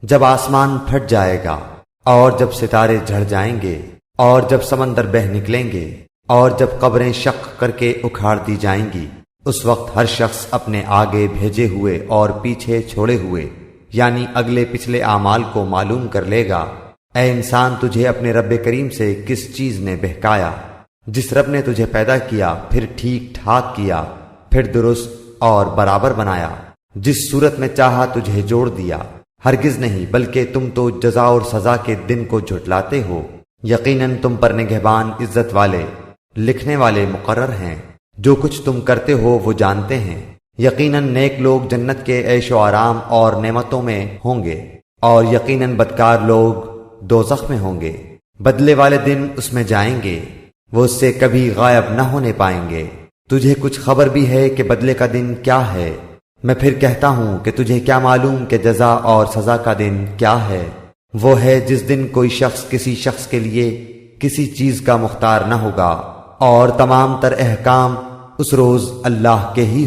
جب آسمان پھٹ جائے گا اور جب ستارے جھڑ جائیں گے اور جب سمندر بہہ نکلیں گے اور جب قبریں شق کر کے اکھاڑ دی جائیں گی، اس وقت ہر شخص اپنے آگے بھیجے ہوئے اور پیچھے چھوڑے ہوئے یعنی اگلے پچھلے اعمال کو معلوم کر لے گا۔ اے انسان، تجھے اپنے رب کریم سے کس چیز نے بہکایا؟ جس رب نے تجھے پیدا کیا، پھر ٹھیک ٹھاک کیا، پھر درست اور برابر بنایا، جس صورت میں چاہا تجھے جوڑ دیا۔ ہرگز نہیں، بلکہ تم تو جزا اور سزا کے دن کو جھٹلاتے ہو۔ یقیناً تم پر نگہبان عزت والے لکھنے والے مقرر ہیں، جو کچھ تم کرتے ہو وہ جانتے ہیں۔ یقیناً نیک لوگ جنت کے عیش و آرام اور نعمتوں میں ہوں گے، اور یقیناً بدکار لوگ دوزخ میں ہوں گے۔ بدلے والے دن اس میں جائیں گے، وہ اس سے کبھی غائب نہ ہونے پائیں گے۔ تجھے کچھ خبر بھی ہے کہ بدلے کا دن کیا ہے؟ میں پھر کہتا ہوں کہ تجھے کیا معلوم کہ جزا اور سزا کا دن کیا ہے؟ وہ ہے جس دن کوئی شخص کسی شخص کے لیے کسی چیز کا مختار نہ ہوگا، اور تمام تر احکام اس روز اللہ کے ہی